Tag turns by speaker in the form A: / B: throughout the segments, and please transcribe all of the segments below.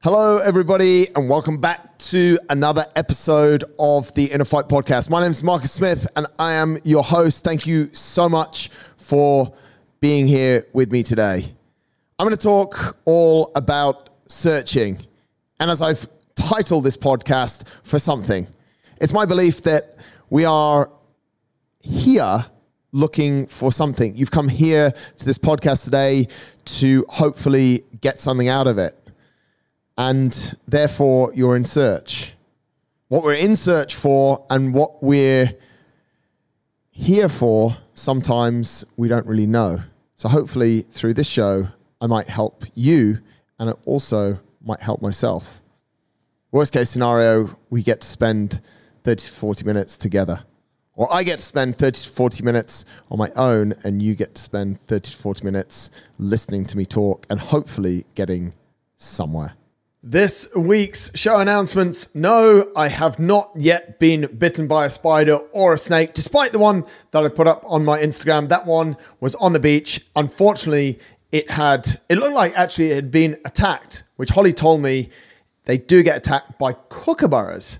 A: Hello, everybody, and welcome back to another episode of the InnerFight podcast. My name is Marcus Smith, and I am your host. Thank you so much for being here with me today. I'm going to talk all about searching, and as I've titled this podcast, for something. It's my belief that we are here looking for something. You've come here to this podcast today to hopefully get something out of it. And therefore, you're in search. What we're in search for and what we're here for, sometimes we don't really know. So hopefully, through this show, I might help you, and it also might help myself. Worst case scenario, we get to spend 30 to 40 minutes together. Or I get to spend 30 to 40 minutes on my own, and you get to spend 30 to 40 minutes listening to me talk and hopefully getting somewhere. This week's show announcements. No, I have not yet been bitten by a spider or a snake, despite the one that I put up on my Instagram. That one was on the beach. Unfortunately, it looked like actually it had been attacked, which Holly told me they do get attacked by kookaburras.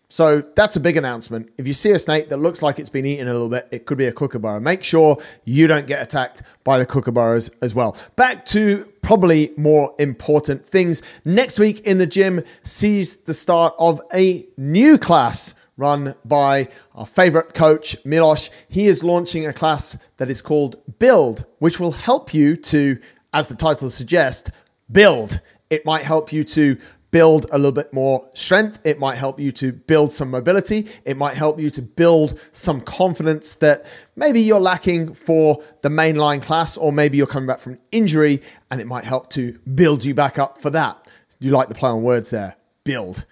A: So that's a big announcement. If you see a snake that looks like it's been eaten a little bit, it could be a kookaburra. Make sure you don't get attacked by the kookaburras as well. Back to probably more important things. Next week in the gym sees the start of a new class run by our favorite coach, Milos. He is launching a class that is called Build, which will help you to, as the title suggests, build. It might help you to build a little bit more strength. It might help you to build some mobility. It might help you to build some confidence that maybe you're lacking for the mainline class, or maybe you're coming back from injury and it might help to build you back up for that. You like the play on words there, build.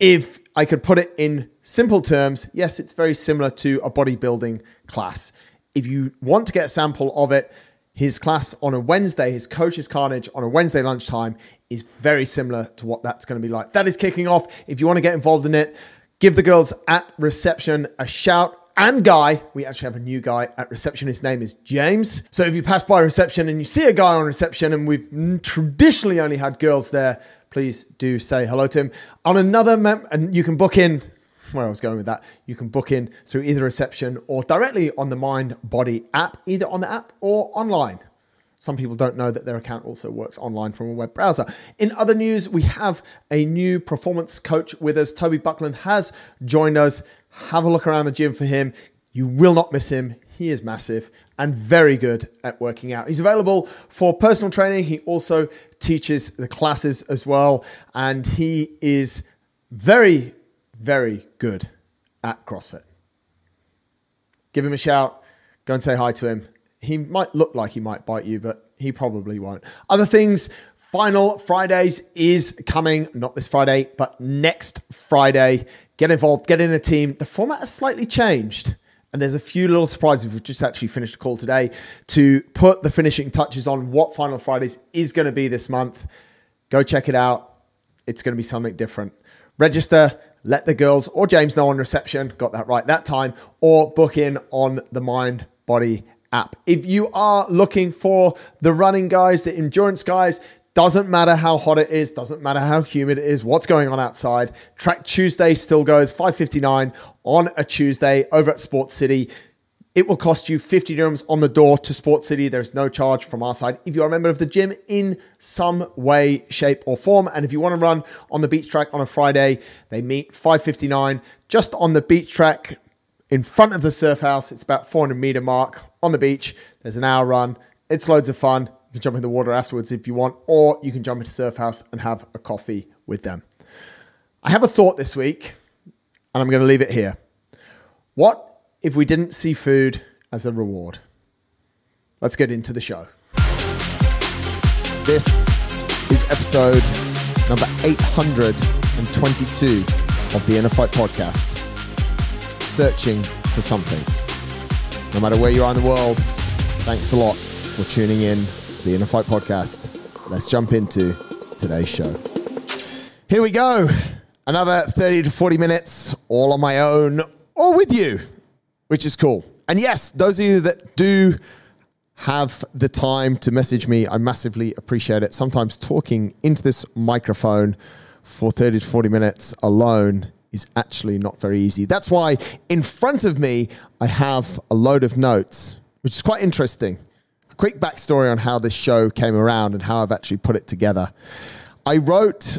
A: If I could put it in simple terms, yes, it's very similar to a bodybuilding class. If you want to get a sample of it, his class on a Wednesday, his Coach's Carnage on a Wednesday lunchtime, is very similar to what that's going to be like. That is kicking off. If you want to get involved in it, give the girls at reception a shout. And Guy, we actually have a new guy at reception. His name is James. So if you pass by reception and you see a guy on reception, and we've traditionally only had girls there, please do say hello to him. On another, and you can book in, where I was going with that, you can book in through either reception or directly on the Mind Body app, either on the app or online. Some people don't know that their account also works online from a web browser. In other news, we have a new performance coach with us. Toby Buckland has joined us. Have a look around the gym for him. You will not miss him. He is massive and very good at working out. He's available for personal training. He also teaches the classes as well. And he is very, very good at CrossFit. Give him a shout. Go and say hi to him. He might look like he might bite you, but he probably won't. Other things, Final Fridays is coming, not this Friday, but next Friday. Get involved, get in a team. The format has slightly changed, and there's a few little surprises. We've just actually finished a call today to put the finishing touches on what Final Fridays is going to be this month. Go check it out. It's going to be something different. Register, let the girls or James know on reception, got that right that time, or book in on the Mind Body app. If you are looking for the running guys, the endurance guys, doesn't matter how hot it is, doesn't matter how humid it is, what's going on outside, Track Tuesday still goes, $5.59 on a Tuesday over at Sports City. It will cost you 50 dirhams on the door to Sports City. There's no charge from our side if you're a member of the gym in some way, shape or form. And if you want to run on the beach track on a Friday, they meet $5.59 just on the beach track in front of the surf house. It's about 400 meter mark on the beach. There's an hour run. It's loads of fun. You can jump in the water afterwards if you want, or you can jump into surf house and have a coffee with them. I have a thought this week, and I'm going to leave it here. What if we didn't see food as a reward? Let's get into the show. This is episode number 822 of the InnerFight podcast. Searching for something. No matter where you are in the world, thanks a lot for tuning in to the InnerFight podcast. Let's jump into today's show. Here we go. Another 30 to 40 minutes, all on my own or with you, which is cool. And yes, those of you that do have the time to message me, I massively appreciate it. Sometimes talking into this microphone for 30 to 40 minutes alone is actually not very easy. That's why in front of me, I have a load of notes, which is quite interesting. A quick backstory on how this show came around and how I've actually put it together. I wrote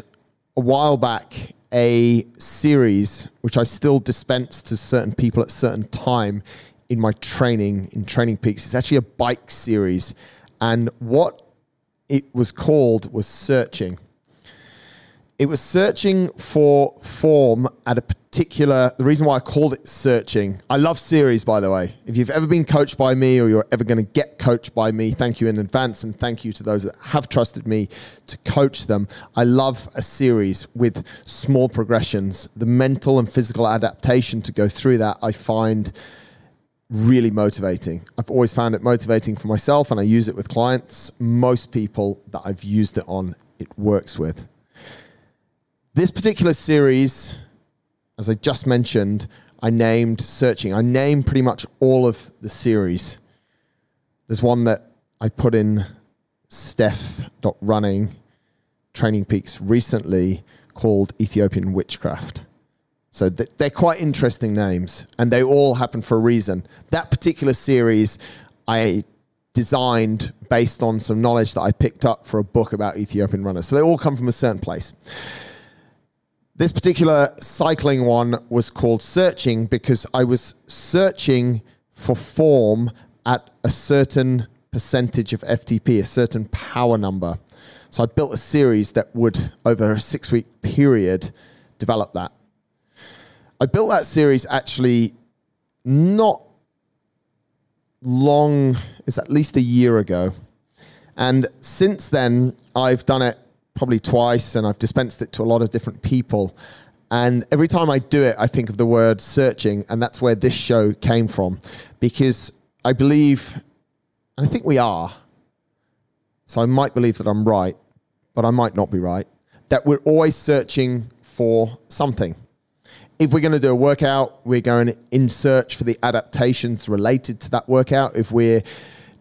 A: a while back a series, which I still dispense to certain people at certain time in my training, in Training Peaks. It's actually a bike series. And what it was called was searching. It was searching for form at a particular, the reason why I called it searching. I love series, by the way. If you've ever been coached by me or you're ever going to get coached by me, thank you in advance. And thank you to those that have trusted me to coach them. I love a series with small progressions. The mental and physical adaptation to go through that, I find really motivating. I've always found it motivating for myself, and I use it with clients. Most people that I've used it on, it works with. This particular series, as I just mentioned, I named Searching. I named pretty much all of the series. There's one that I put in Steph.running Training Peaks recently called Ethiopian Witchcraft. So they're quite interesting names, and they all happen for a reason. That particular series I designed based on some knowledge that I picked up for a book about Ethiopian runners. So they all come from a certain place. This particular cycling one was called Searching because I was searching for form at a certain percentage of FTP, a certain power number. So I built a series that would, over a 6-week period, develop that. I built that series actually not long, it's at least a year ago. And since then, I've done it probably twice, and I've dispensed it to a lot of different people. And every time I do it, I think of the word searching, and that's where this show came from. Because I believe, and I think we are, so I might believe that I'm right, but I might not be right, that we're always searching for something. If we're going to do a workout, we're going in search for the adaptations related to that workout. If we're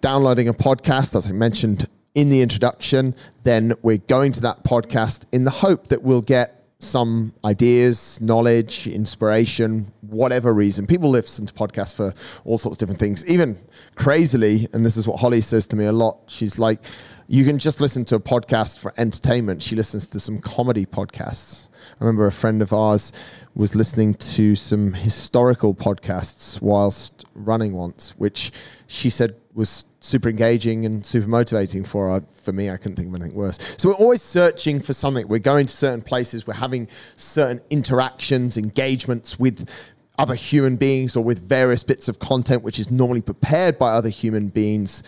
A: downloading a podcast, as I mentioned in the introduction, then we're going to that podcast in the hope that we'll get some ideas, knowledge, inspiration, whatever reason. People listen to podcasts for all sorts of different things. Even crazily, and this is what Holly says to me a lot, she's like, you can just listen to a podcast for entertainment. She listens to some comedy podcasts. I remember a friend of ours was listening to some historical podcasts whilst running once, which she said was super engaging and super motivating for her. For me, I couldn't think of anything worse. So we're always searching for something. We're going to certain places. We're having certain interactions, engagements with other human beings or with various bits of content, which is normally prepared by other human beings,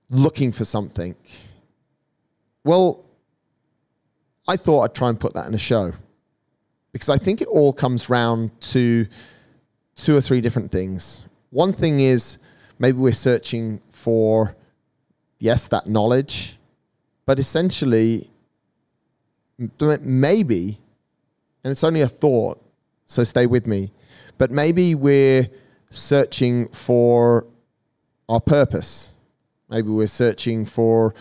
A: looking for something. Well, I thought I'd try and put that in a show because I think it all comes round to 2 or 3 different things. One thing is maybe we're searching for, yes, that knowledge, but essentially maybe, and it's only a thought, so stay with me, but maybe we're searching for our purpose. Maybe we're searching to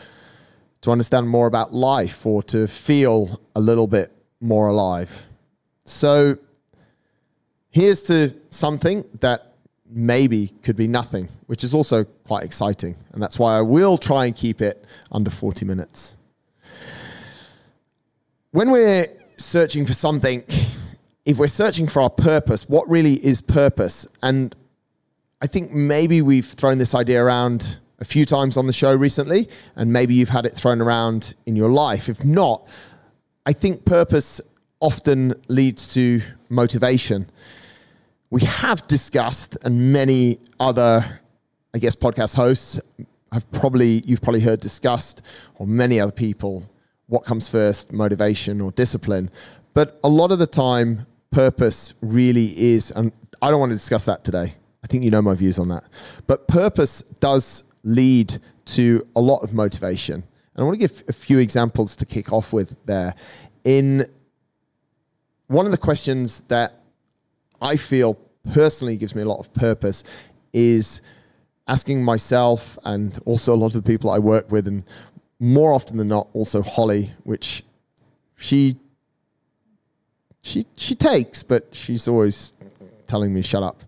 A: understand more about life or to feel a little bit more alive. So here's to something that maybe could be nothing, which is also quite exciting. And that's why I will try and keep it under 40 minutes. When we're searching for something, if we're searching for our purpose, what really is purpose? And I think maybe we've thrown this idea around a few times on the show recently, and maybe you've had it thrown around in your life. If not, I think purpose often leads to motivation. We have discussed, and many other, I guess, podcast hosts you've probably heard discussed, or many other people, what comes first, motivation or discipline. But a lot of the time, purpose really is, and I don't want to discuss that today. I think you know my views on that. But purpose does lead to a lot of motivation. And I want to give a few examples to kick off with there. In one of the questions that I feel personally gives me a lot of purpose is asking myself and also a lot of the people I work with, and more often than not, also Holly, which she takes, but she's always telling me, shut up.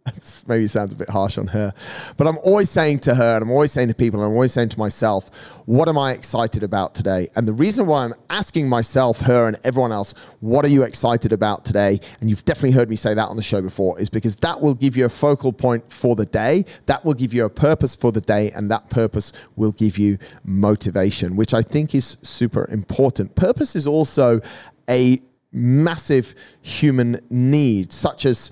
A: That maybe sounds a bit harsh on her, but I'm always saying to her, and I'm always saying to people, and I'm always saying to myself, what am I excited about today? And the reason why I'm asking myself, her, and everyone else, what are you excited about today? And you've definitely heard me say that on the show before, is because that will give you a focal point for the day. That will give you a purpose for the day, and that purpose will give you motivation, which I think is super important. Purpose is also a massive human need, such as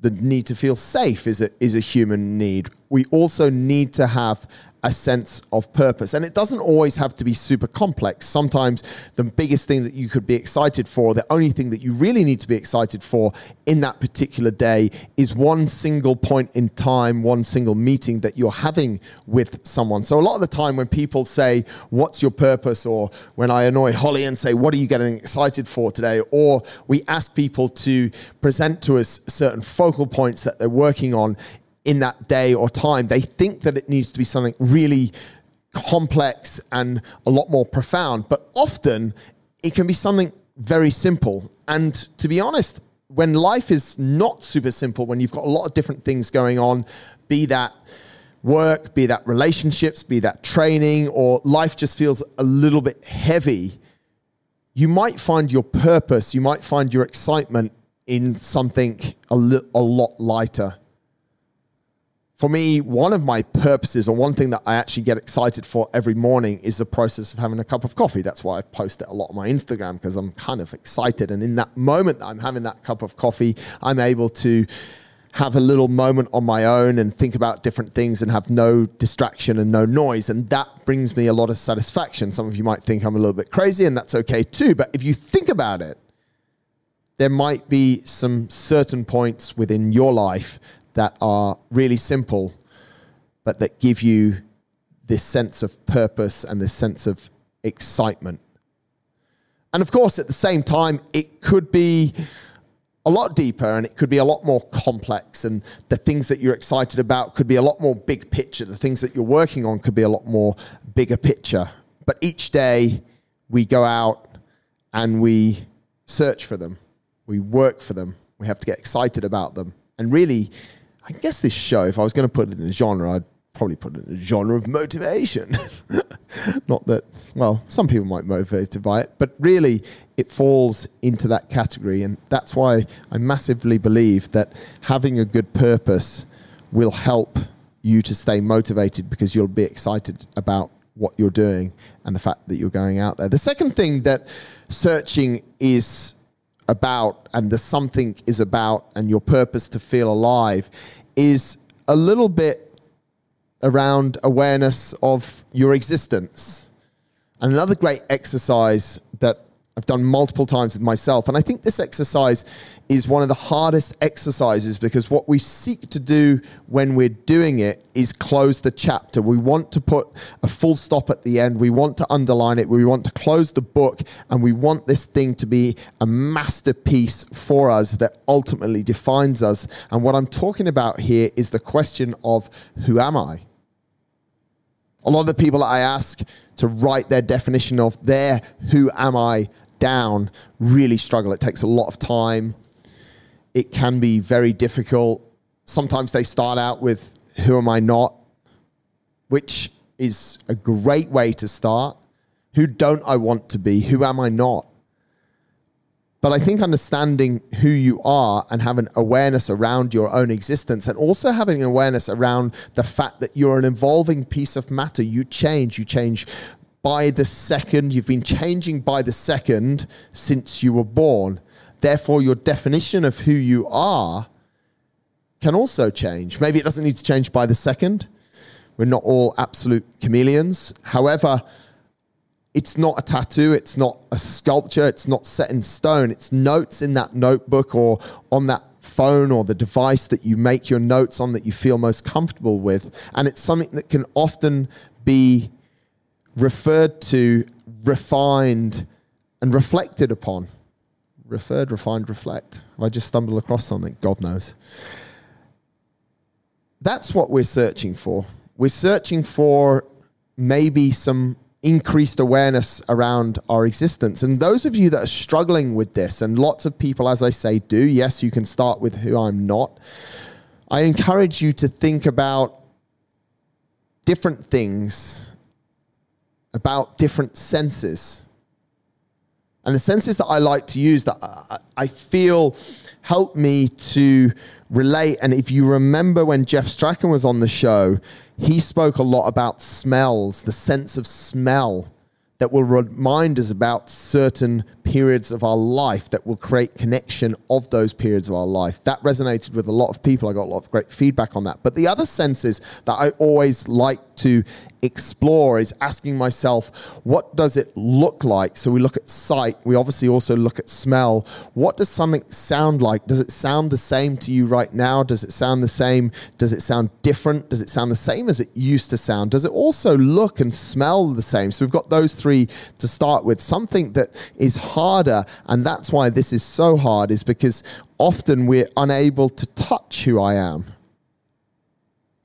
A: the need to feel safe is a human need. We also need to have a sense of purpose. And it doesn't always have to be super complex. Sometimes the biggest thing that you could be excited for, the only thing that you really need to be excited for in that particular day is one single point in time, one single meeting that you're having with someone. So a lot of the time when people say, what's your purpose? Or when I annoy Holly and say, what are you getting excited for today? Or we ask people to present to us certain focal points that they're working on in that day or time, they think that it needs to be something really complex and a lot more profound. But often it can be something very simple. And to be honest, when life is not super simple, when you've got a lot of different things going on, be that work, be that relationships, be that training, or life just feels a little bit heavy, you might find your purpose, you might find your excitement in something a lot lighter. For me, one of my purposes, or one thing that I actually get excited for every morning, is the process of having a cup of coffee. That's why I post it a lot on my Instagram, because I'm kind of excited. And in that moment that I'm having that cup of coffee, I'm able to have a little moment on my own and think about different things and have no distraction and no noise. And that brings me a lot of satisfaction. Some of you might think I'm a little bit crazy, and that's okay too. But if you think about it, there might be some certain points within your life that are really simple, but that give you this sense of purpose and this sense of excitement. And of course, at the same time, it could be a lot deeper and it could be a lot more complex, and the things that you're excited about could be a lot more big picture. The things that you're working on could be a lot more bigger picture. But each day we go out and we search for them. We work for them. We have to get excited about them. And really, I guess this show, if I was going to put it in a genre, I'd probably put it in a genre of motivation. Not that, well, some people might be motivated by it, but really it falls into that category. And that's why I massively believe that having a good purpose will help you to stay motivated, because you'll be excited about what you're doing and the fact that you're going out there. The second thing that searching is about, and the something is about, and your purpose to feel alive, is a little bit around awareness of your existence. And another great exercise that I've done multiple times with myself, and I think this exercise is one of the hardest exercises, because what we seek to do when we're doing it is close the chapter. We want to put a full stop at the end. We want to underline it. We want to close the book, and we want this thing to be a masterpiece for us that ultimately defines us. And what I'm talking about here is the question of, who am I? A lot of the people that I ask to write their definition of their who am I down really struggle. It takes a lot of time. It can be very difficult. Sometimes they start out with, who am I not? Which is a great way to start. Who don't I want to be? Who am I not? But I think understanding who you are and having awareness around your own existence, and also having awareness around the fact that you're an evolving piece of matter. You change by the second. You've been changing by the second since you were born. Therefore, your definition of who you are can also change. Maybe it doesn't need to change by the second. We're not all absolute chameleons. However, it's not a tattoo. It's not a sculpture. It's not set in stone. It's notes in that notebook or on that phone or the device that you make your notes on that you feel most comfortable with. And it's something that can often be referred to, refined, and reflected upon. Referred, refined, reflect. Have I just stumbled across something? God knows. that's what we're searching for. We're searching for maybe some increased awareness around our existence. And those of you that are struggling with this, and lots of people, as I say, do, yes, you can start with who I'm not. I encourage you to think about different things, about different senses. And the senses that I like to use that I feel help me to relate. And if you remember when Jeff Strachan was on the show, he spoke a lot about smells, the sense of smell that will remind us about certain periods of our life, that will create connection of those periods of our life. That resonated with a lot of people. I got a lot of great feedback on that. But the other senses that I always like to explore is asking myself, what does it look like? So we look at sight. We obviously also look at smell. What does something sound like? Does it sound the same to you right now? Does it sound the same? Does it sound different? Does it sound the same as it used to sound? Does it also look and smell the same? So we've got those three to start with. Something that is harder, and that's why this is so hard, is because often we're unable to touch who I am.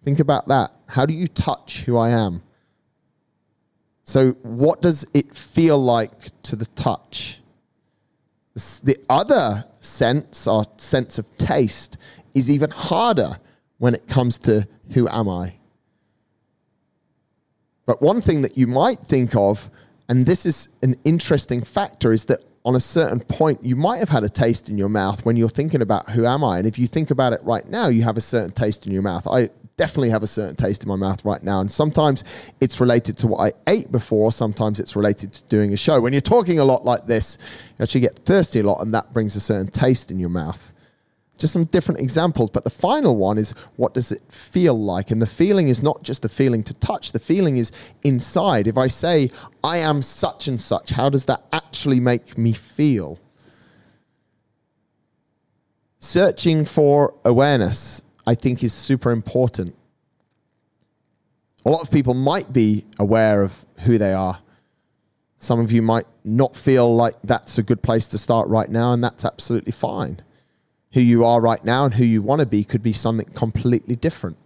A: Think about that. How do you touch who I am? So what does it feel like to the touch? The other sense, our sense of taste, is even harder when it comes to who am I? But one thing that you might think of, and this is an interesting factor, is that on a certain point, you might have had a taste in your mouth when you're thinking about who am I? And if you think about it right now, you have a certain taste in your mouth. I definitely have a certain taste in my mouth right now. And sometimes it's related to what I ate before. Sometimes it's related to doing a show. When you're talking a lot like this, you actually get thirsty a lot, and that brings a certain taste in your mouth. Just some different examples. But the final one is, what does it feel like? And the feeling is not just the feeling to touch. The feeling is inside. If I say, I am such and such, how does that actually make me feel? Searching for awareness, I think, is super important. A lot of people might be aware of who they are. Some of you might not feel like that's a good place to start right now, and that's absolutely fine. Who you are right now and who you want to be could be something completely different.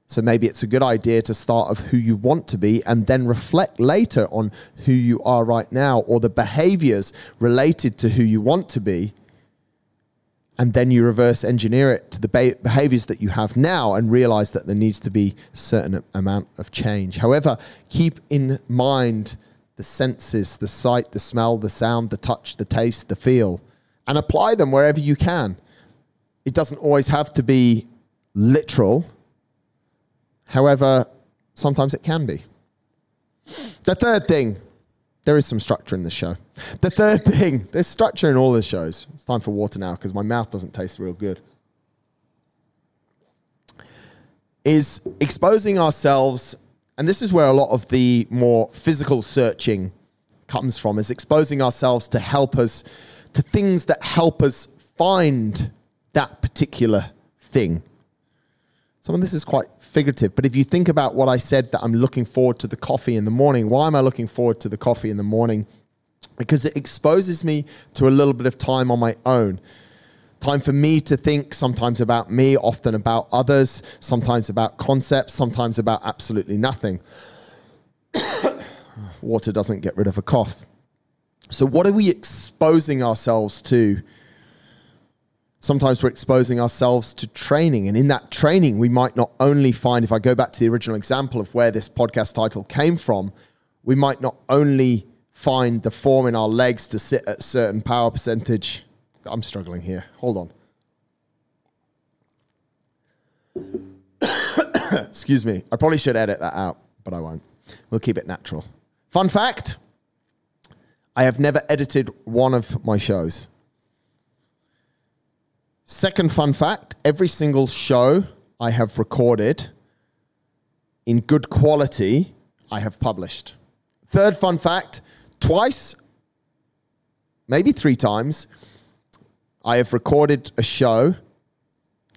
A: So maybe it's a good idea to start of who you want to be and then reflect later on who you are right now, or the behaviors related to who you want to be. And then you reverse engineer it to the behaviors that you have now and realize that there needs to be a certain amount of change. However, keep in mind the senses, the sight, the smell, the sound, the touch, the taste, the feel, and apply them wherever you can. It doesn't always have to be literal. However, sometimes it can be. The third thing, there is some structure in this show. The third thing, there's structure in all the shows. It's time for water now because my mouth doesn't taste real good. Is exposing ourselves, and this is where a lot of the more physical searching comes from, is exposing ourselves to help us, to things that help us find that particular thing. Some of this is quite figurative, but if you think about what I said, that I'm looking forward to the coffee in the morning. Why am I looking forward to the coffee in the morning? Because it exposes me to a little bit of time on my own. Time for me to think, sometimes about me, often about others, sometimes about concepts, sometimes about absolutely nothing. Water doesn't get rid of a cough. So what are we exposing ourselves to? Sometimes we're exposing ourselves to training. And in that training, we might not only find, if I go back to the original example of where this podcast title came from, we might not only find the form in our legs to sit at a certain power percentage. I'm struggling here. Hold on. Excuse me. I probably should edit that out, but I won't. We'll keep it natural. Fun fact, I have never edited one of my shows. Second fun fact, every single show I have recorded in good quality, I have published. Third fun fact, twice, maybe 3 times, I have recorded a show,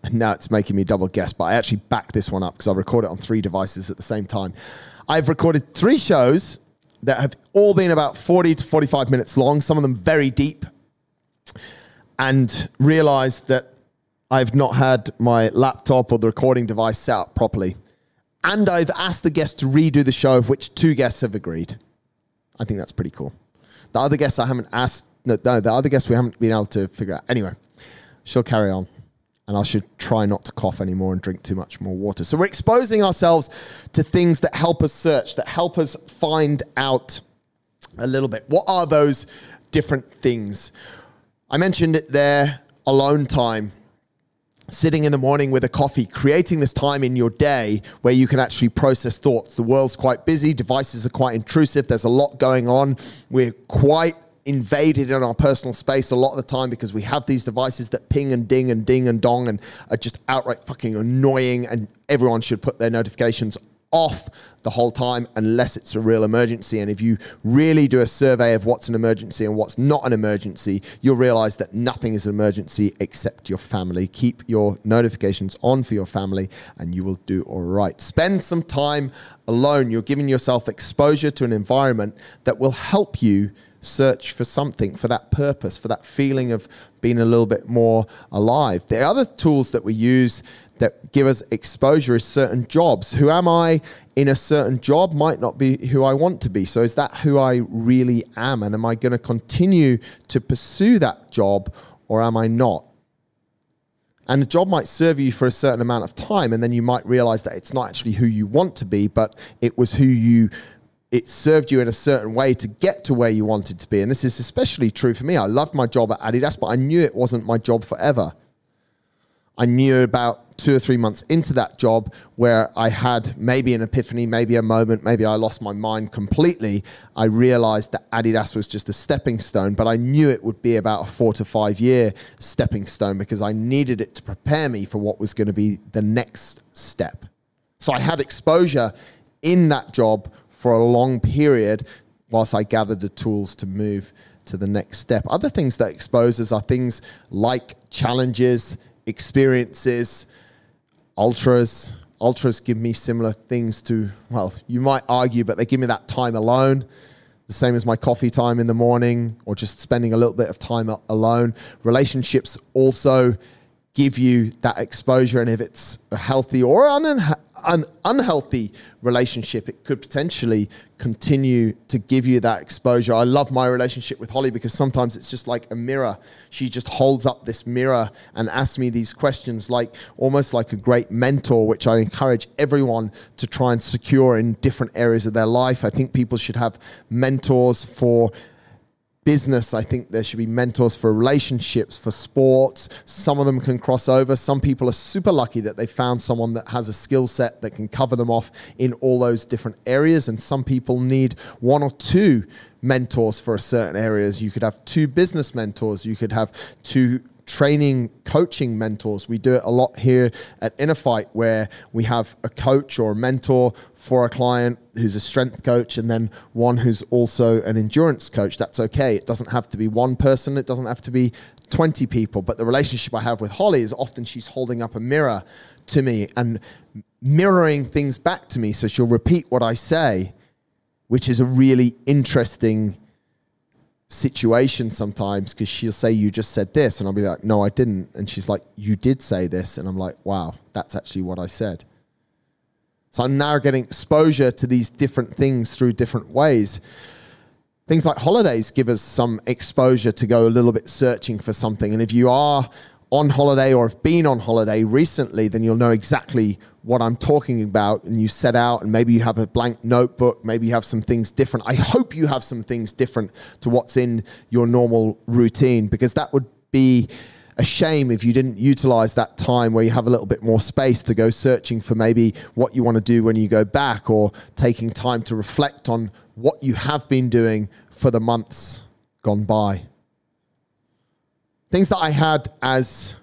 A: and now it's making me double guess, but I actually backed this one up because I record it on 3 devices at the same time. I've recorded 3 shows that have all been about 40 to 45 minutes long, some of them very deep, and realized that I've not had my laptop or the recording device set up properly. And I've asked the guests to redo the show, of which 2 guests have agreed. I think that's pretty cool. The other guests I haven't asked, the other guests we haven't been able to figure out. Anyway, she'll carry on. And I should try not to cough anymore and drink too much more water. So we're exposing ourselves to things that help us search, that help us find out a little bit. What are those different things? I mentioned it there, alone time. Sitting in the morning with a coffee, creating this time in your day where you can actually process thoughts. The world's quite busy. Devices are quite intrusive. There's a lot going on. We're quite invaded in our personal space a lot of the time because we have these devices that ping and ding and ding and dong and are just outright fucking annoying, and everyone should put their notifications off the whole time unless it's a real emergency. And if you really do a survey of what's an emergency and what's not an emergency, you'll realize that nothing is an emergency except your family. Keep your notifications on for your family and you will do all right. Spend some time alone. You're giving yourself exposure to an environment that will help you search for something, for that purpose, for that feeling of being a little bit more alive. The other tools that we use that give us exposure is certain jobs. Who am I in a certain job might not be who I want to be. So is that who I really am? And am I going to continue to pursue that job or am I not? And a job might serve you for a certain amount of time, and then you might realize that it's not actually who you want to be, but it was it served you in a certain way to get to where you wanted to be. And this is especially true for me. I loved my job at Adidas, but I knew it wasn't my job forever. I knew about 2 or 3 months into that job where I had maybe an epiphany, maybe a moment, maybe I lost my mind completely. I realized that Adidas was just a stepping stone, but I knew it would be about a 4 to 5 year stepping stone because I needed it to prepare me for what was going to be the next step. So I had exposure in that job for a long period whilst I gathered the tools to move to the next step. Other things that expose us are things like challenges, experiences, ultras. Ultras give me similar things to, well, you might argue, but they give me that time alone, the same as my coffee time in the morning or just spending a little bit of time alone. Relationships also give you that exposure, and if it's a healthy or an unhealthy relationship, it could potentially continue to give you that exposure. I love my relationship with Holly because sometimes it's just like a mirror. She just holds up this mirror and asks me these questions, like almost like a great mentor, which I encourage everyone to try and secure in different areas of their life. I think people should have mentors for business. I think there should be mentors for relationships, for sports. Some of them can cross over. Some people are super lucky that they found someone that has a skill set that can cover them off in all those different areas. And some people need 1 or 2 mentors for certain areas. You could have 2 business mentors. You could have 2 training, coaching mentors. We do it a lot here at InnerFight, where we have a coach or a mentor for a client who's a strength coach and then one who's also an endurance coach. That's okay. It doesn't have to be one person. It doesn't have to be 20 people. But the relationship I have with Holly is often she's holding up a mirror to me and mirroring things back to me. So she'll repeat what I say, which is a really interesting situation sometimes, because she'll say, you just said this, and I'll be like, no, I didn't. And she's like, you did say this. And I'm like, wow, that's actually what I said. So I'm now getting exposure to these different things through different ways. Things like holidays give us some exposure to go a little bit searching for something. And if you are on holiday or have been on holiday recently, then you'll know exactly what I'm talking about. And you set out and maybe you have a blank notebook, maybe you have some things different. I hope you have some things different to what's in your normal routine, because that would be a shame if you didn't utilize that time where you have a little bit more space to go searching for maybe what you want to do when you go back, or taking time to reflect on what you have been doing for the months gone by. Things that I had as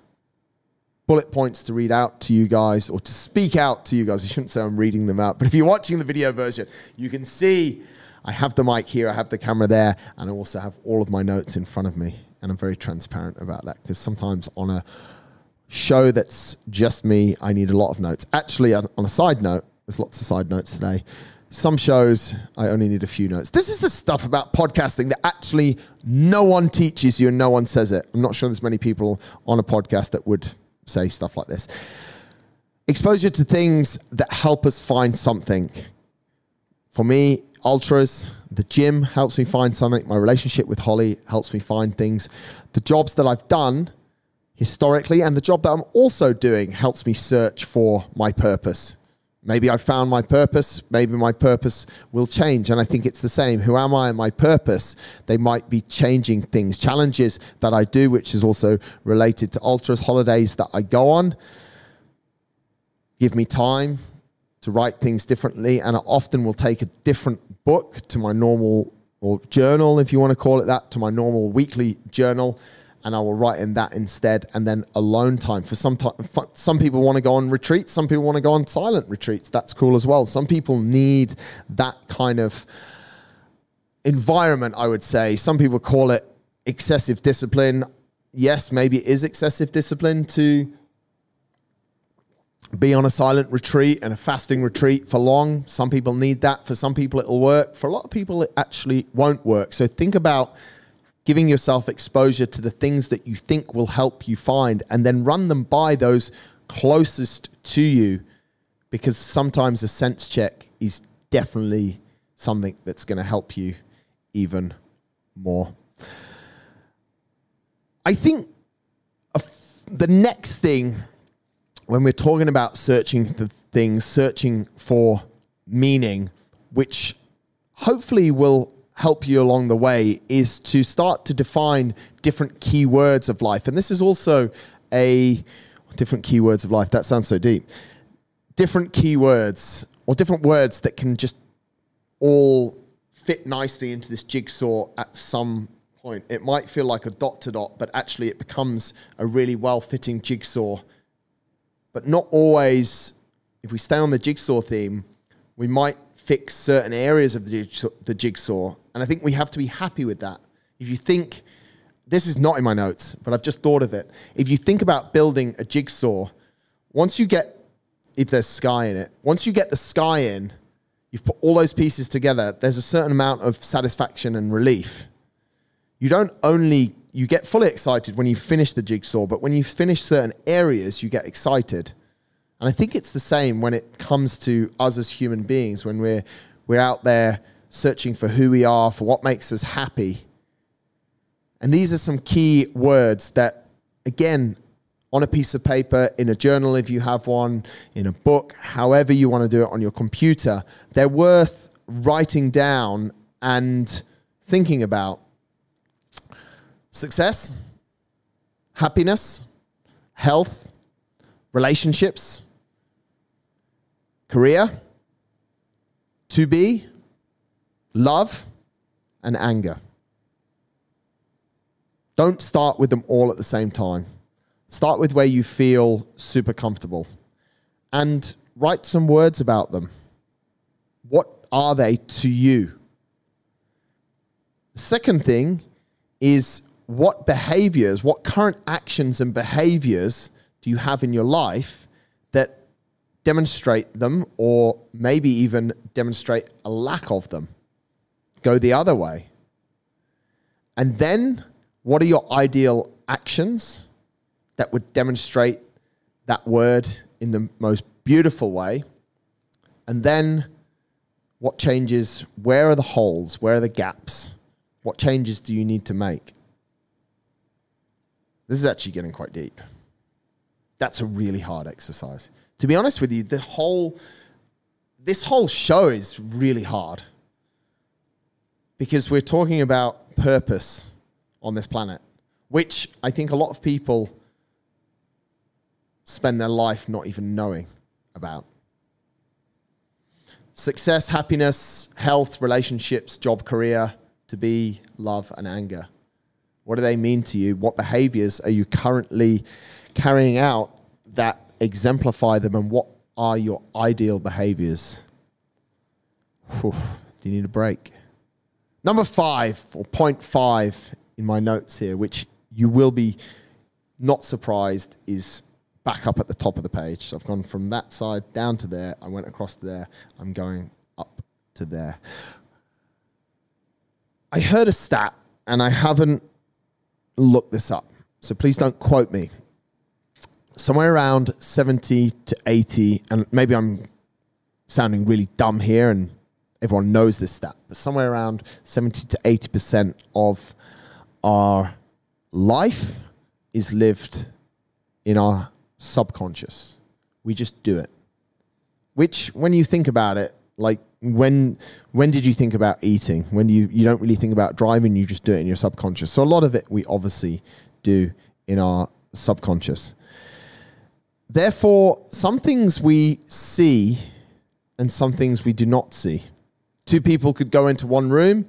A: bullet points to read out to you guys, or to speak out to you guys. I shouldn't say I'm reading them out, but if you're watching the video version, you can see I have the mic here, I have the camera there, and I also have all of my notes in front of me. And I'm very transparent about that, because sometimes on a show that's just me, I need a lot of notes. Actually, on a side note, there's lots of side notes today. Some shows, I only need a few notes. This is the stuff about podcasting that actually no one teaches you and no one says it. I'm not sure there's many people on a podcast that would say stuff like this. Exposure to things that help us find something. For me, ultras, the gym helps me find something. My relationship with Holly helps me find things. The jobs that I've done historically and the job that I'm also doing helps me search for my purpose. Maybe I found my purpose. Maybe my purpose will change. And I think it's the same. Who am I and my purpose? They might be changing things. Challenges that I do, which is also related to ultras, holidays that I go on, give me time to write things differently. And I often will take a different book to my normal, or journal, if you want to call it that, to my normal weekly journal. And I will write in that instead. And then alone time. For some people want to go on retreats. Some people want to go on silent retreats. That's cool as well. Some people need that kind of environment, I would say. Some people call it excessive discipline. Yes, maybe it is excessive discipline to be on a silent retreat and a fasting retreat for long. Some people need that. For some people, it'll work. For a lot of people, it actually won't work. So think about giving yourself exposure to the things that you think will help you find, and then run them by those closest to you, because sometimes a sense check is definitely something that's going to help you even more. I think the next thing, when we're talking about searching for things, searching for meaning, which hopefully will help you along the way, is to start to define different keywords of life. And this is also different keywords of life. That sounds so deep. Different keywords, or different words that can just all fit nicely into this jigsaw at some point. It might feel like a dot to dot, but actually it becomes a really well-fitting jigsaw. But not always. If we stay on the jigsaw theme, we might fix certain areas of the jigsaw. And I think we have to be happy with that. If you think, this is not in my notes, but I've just thought of it. If you think about building a jigsaw, once you get, if there's sky in it, once you get the sky in, you've put all those pieces together, there's a certain amount of satisfaction and relief. You get fully excited when you finish the jigsaw, but when you finish certain areas, you get excited. And I think it's the same when it comes to us as human beings, when we're out there searching for who we are, for what makes us happy. And these are some key words that, again, on a piece of paper, in a journal if you have one, in a book, however you want to do it, on your computer, they're worth writing down and thinking about. Success, happiness, health, relationships, career, to be, love, and anger. Don't start with them all at the same time. Start with where you feel super comfortable and write some words about them. What are they to you? The second thing is, what behaviors, what current actions and behaviors do you have in your life that demonstrate them, or maybe even demonstrate a lack of them? Go the other way. And then, what are your ideal actions that would demonstrate that word in the most beautiful way? And then, what changes? Where are the holes? Where are the gaps? What changes do you need to make? This is actually getting quite deep. That's a really hard exercise. To be honest with you, this whole show is really hard, because we're talking about purpose on this planet, which I think a lot of people spend their life not even knowing about. Success, happiness, health, relationships, job, career, to be, love, and anger. What do they mean to you? What behaviors are you currently carrying out that exemplify them? And what are your ideal behaviors? Whew, do you need a break? Number 5, or point 5 in my notes here, which you will be not surprised is back up at the top of the page. So I've gone from that side down to there. I went across to there. I'm going up to there. I heard a stat, and I haven't looked this up, so please don't quote me. somewhere around 70 to 80, and maybe I'm sounding really dumb here and everyone knows this stat, but somewhere around 70 to 80% of our life is lived in our subconscious. We just do it. Which, when you think about it, like when did you think about eating? When you don't really think about driving, you just do it in your subconscious. So a lot of it we obviously do in our subconscious. Therefore, some things we see and some things we do not see. Two people could go into one room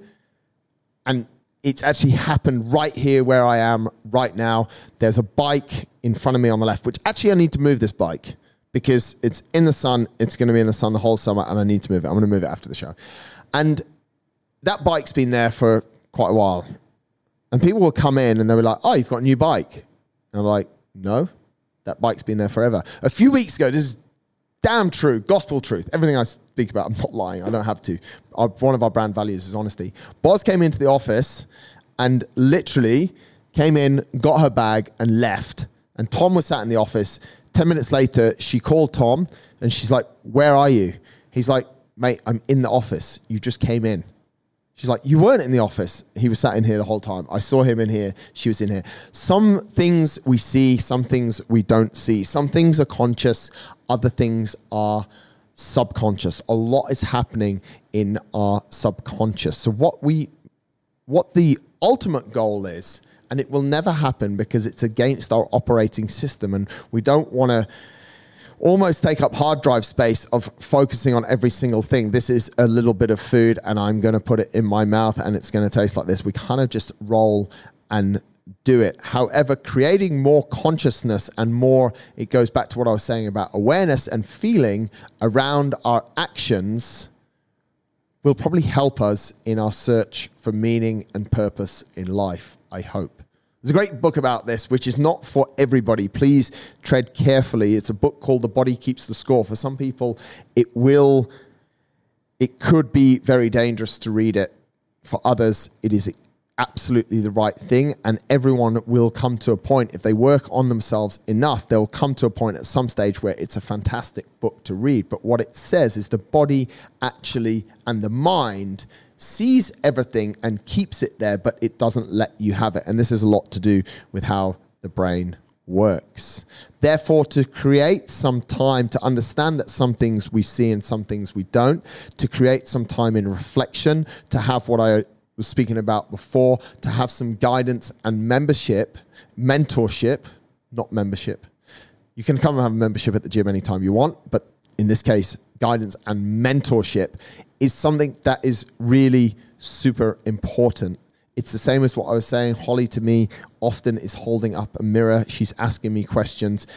A: and it's actually happened right here where I am right now. There's a bike in front of me on the left, which actually I need to move this bike because it's in the sun. It's going to be in the sun the whole summer and I need to move it. I'm going to move it after the show. And that bike's been there for quite a while. And people will come in and they'll be like, oh, you've got a new bike. And I'm like, no, that bike's been there forever. A few weeks ago, this is damn true, gospel truth. Everything I speak about, I'm not lying. I don't have to. One of our brand values is honesty. Boz came into the office and literally came in, got her bag and left. And Tom was sat in the office. 10 minutes later, she called Tom and she's like, where are you? He's like, mate, I'm in the office. You just came in. She's like, you weren't in the office. He was sat in here the whole time. I saw him in here. She was in here. Some things we see, some things we don't see. Some things are conscious. Other things are subconscious. A lot is happening in our subconscious. So what the ultimate goal is, and it will never happen because it's against our operating system, and we don't want to almost take up hard drive space of focusing on every single thing. This is a little bit of food and I'm going to put it in my mouth and it's going to taste like this. We kind of just roll and do it. However, creating more consciousness and more, it goes back to what I was saying about awareness and feeling around our actions will probably help us in our search for meaning and purpose in life, I hope. There's a great book about this, which is not for everybody. Please tread carefully. It's a book called The Body Keeps the Score. For some people, it could be very dangerous to read it. For others, it is absolutely the right thing. And everyone will come to a point, if they work on themselves enough, they'll come to a point at some stage where it's a fantastic book to read. But what it says is the body actually and the mind sees everything and keeps it there, but it doesn't let you have it. And this has a lot to do with how the brain works. Therefore, to create some time to understand that some things we see and some things we don't, to create some time in reflection, to have what I was speaking about before, to have some guidance and mentorship, not membership. You can come and have a membership at the gym anytime you want, but in this case, guidance and mentorship is something that is really super important. It's the same as what I was saying. Holly to me often is holding up a mirror. She's asking me questions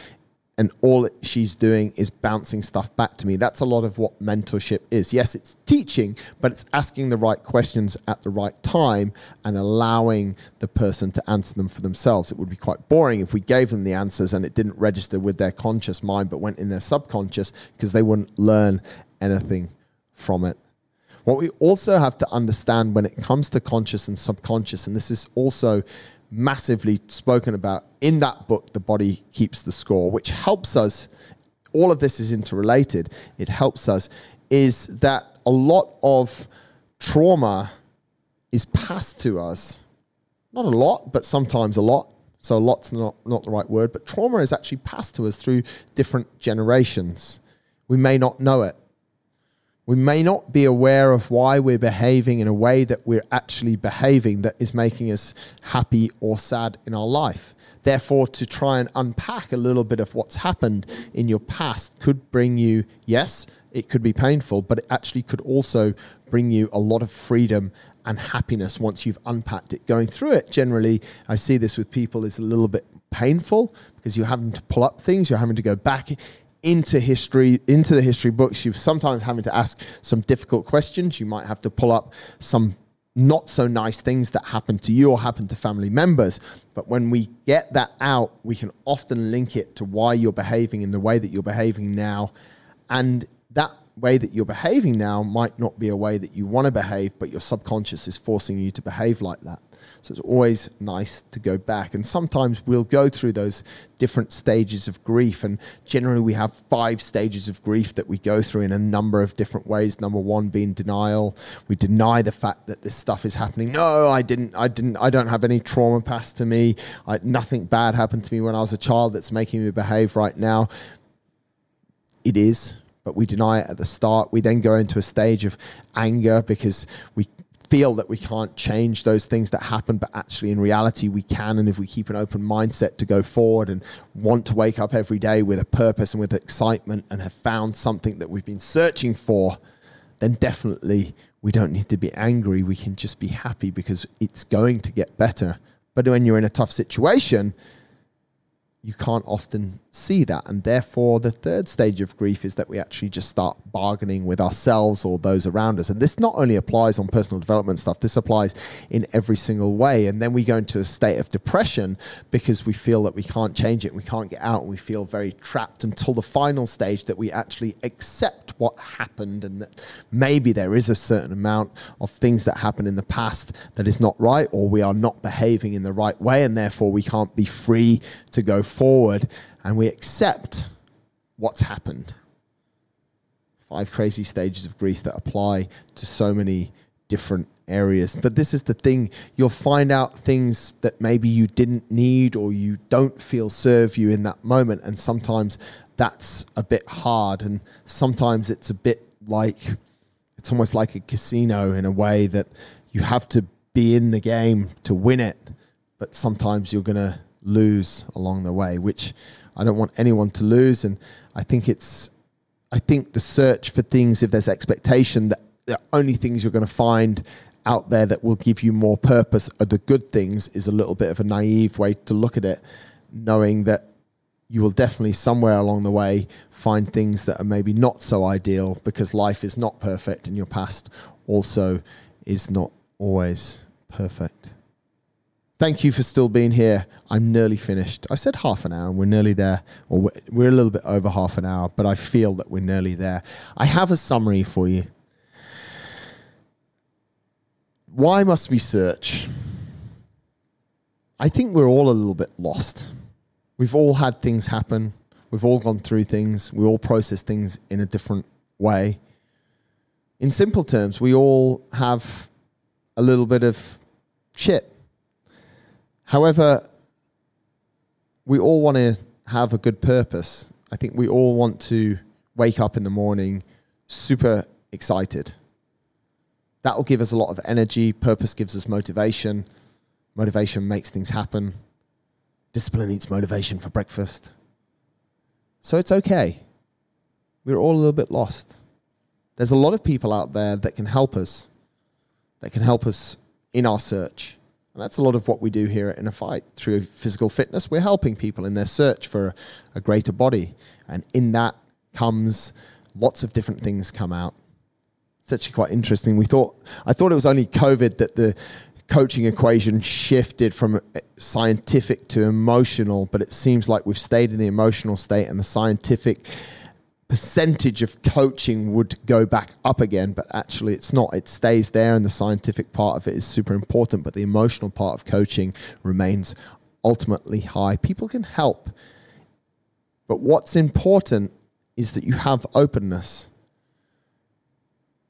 A: and all she's doing is bouncing stuff back to me. That's a lot of what mentorship is. Yes, it's teaching, but it's asking the right questions at the right time and allowing the person to answer them for themselves. It would be quite boring if we gave them the answers and it didn't register with their conscious mind, but went in their subconscious because they wouldn't learn anything from it. What we also have to understand when it comes to conscious and subconscious, and this is also massively spoken about in that book, The Body Keeps the Score, which helps us, all of this is interrelated, it helps us, is that a lot of trauma is passed to us. Not a lot, but sometimes a lot. So a lot's not the right word, but trauma is actually passed to us through different generations. We may not know it. We may not be aware of why we're behaving in a way that we're actually behaving that is making us happy or sad in our life. Therefore, to try and unpack a little bit of what's happened in your past could bring you, yes, it could be painful, but it actually could also bring you a lot of freedom and happiness once you've unpacked it. Going through it, generally, I see this with people, is a little bit painful because you're having to pull up things, you're having to go back into history, into the history books. You're sometimes having to ask some difficult questions. You might have to pull up some not so nice things that happened to you or happened to family members. But when we get that out, we can often link it to why you're behaving in the way that you're behaving now. And that way that you're behaving now might not be a way that you want to behave, but your subconscious is forcing you to behave like that. So it's always nice to go back. And sometimes we'll go through those different stages of grief. And generally we have 5 stages of grief that we go through in a number of different ways. Number 1 being denial. We deny the fact that this stuff is happening. No, I don't have any trauma passed to me. Nothing bad happened to me when I was a child that's making me behave right now. It is, but we deny it at the start. We then go into a stage of anger because we feel that we can't change those things that happen, but actually in reality we can. And if we keep an open mindset to go forward and want to wake up every day with a purpose and with excitement and have found something that we've been searching for, then definitely we don't need to be angry. We can just be happy because it's going to get better. But when you're in a tough situation, you can't often see that. And therefore, the 3rd stage of grief is that we actually just start bargaining with ourselves or those around us. And this not only applies on personal development stuff, this applies in every single way. And then we go into a state of depression because we feel that we can't change it, we can't get out, and we feel very trapped until the final stage that we actually accept what happened and that maybe there is a certain amount of things that happened in the past that is not right, or we are not behaving in the right way, and therefore we can't be free to go forward, and we accept what's happened. 5 crazy stages of grief that apply to so many different areas. But this is the thing, you'll find out things that maybe you didn't need or you don't feel serve you in that moment, and sometimes that's a bit hard, and sometimes it's a bit like, it's almost like a casino in a way that you have to be in the game to win it, but sometimes you're going to lose along the way, which I don't want anyone to lose. And I think the search for things, if there's expectation that the only things you're going to find out there that will give you more purpose are the good things, is a little bit of a naive way to look at it, knowing that you will definitely somewhere along the way find things that are maybe not so ideal, because life is not perfect and your past also is not always perfect. Thank you for still being here. I'm nearly finished. I said half an hour and we're nearly there, or we're a little bit over half an hour, but I feel that we're nearly there. I have a summary for you. Why must we search? I think we're all a little bit lost. We've all had things happen. We've all gone through things. We all process things in a different way. In simple terms, we all have a little bit of shit. However, we all want to have a good purpose. I think we all want to wake up in the morning super excited. That will give us a lot of energy. Purpose gives us motivation. Motivation makes things happen. Discipline eats motivation for breakfast. So it's okay. We're all a little bit lost. There's a lot of people out there that can help us, in our search. And that's a lot of what we do here at InnerFight. Through physical fitness, we're helping people in their search for a greater body. And in that comes lots of different things come out. It's actually quite interesting. I thought it was only COVID that the coaching equation shifted from scientific to emotional, but it seems like we've stayed in the emotional state, and the scientific percentage of coaching would go back up again, but actually it's not. It stays there, and the scientific part of it is super important, but the emotional part of coaching remains ultimately high. People can help, but what's important is that you have openness.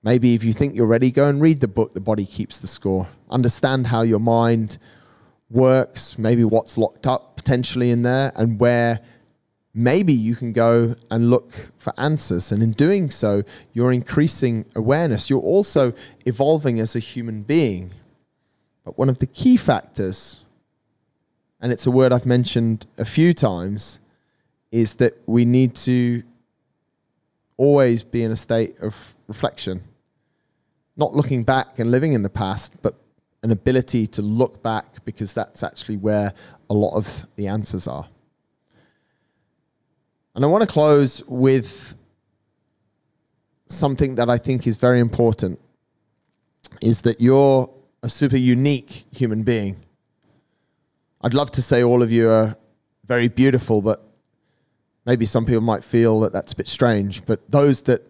A: Maybe if you think you're ready, go and read the book, The Body Keeps the Score. Understand how your mind works, maybe what's locked up potentially in there, and where maybe you can go and look for answers. And in doing so, you're increasing awareness. You're also evolving as a human being. But one of the key factors, and it's a word I've mentioned a few times, is that we need to always be in a state of reflection. Not looking back and living in the past, but an ability to look back, because that's actually where a lot of the answers are. And I want to close with something that I think is very important, is that you're a super unique human being. I'd love to say all of you are very beautiful, but maybe some people might feel that that's a bit strange. But those that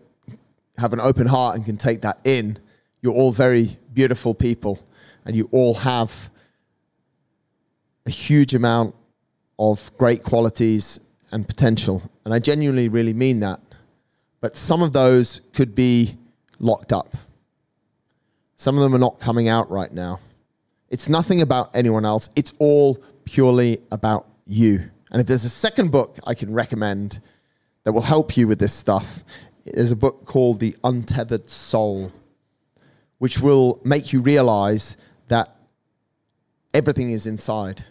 A: have an open heart and can take that in, you're all very beautiful people, and you all have a huge amount of great qualities and potential. And I genuinely really mean that. But some of those could be locked up. Some of them are not coming out right now. It's nothing about anyone else. It's all purely about you. And if there's a second book I can recommend that will help you with this stuff, there's a book called The Untethered Soul, which will make you realize that everything is inside.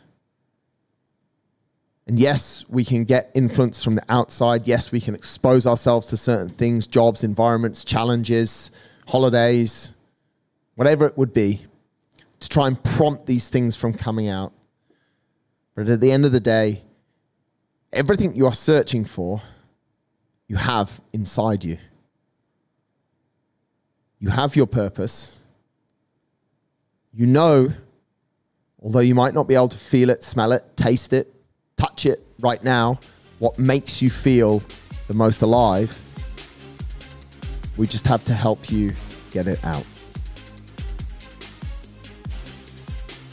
A: And yes, we can get influence from the outside. Yes, we can expose ourselves to certain things, jobs, environments, challenges, holidays, whatever it would be, to try and prompt these things from coming out. But at the end of the day, everything you are searching for, you have inside you. You have your purpose. You know, although you might not be able to feel it, smell it, taste it, touch it right now, what makes you feel the most alive. We just have to help you get it out.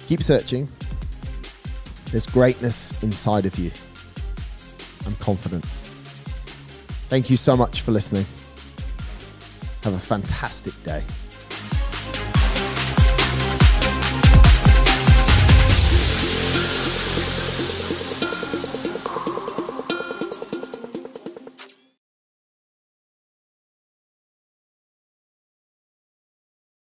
A: Keep searching. There's greatness inside of you. I'm confident. Thank you so much for listening. Have a fantastic day.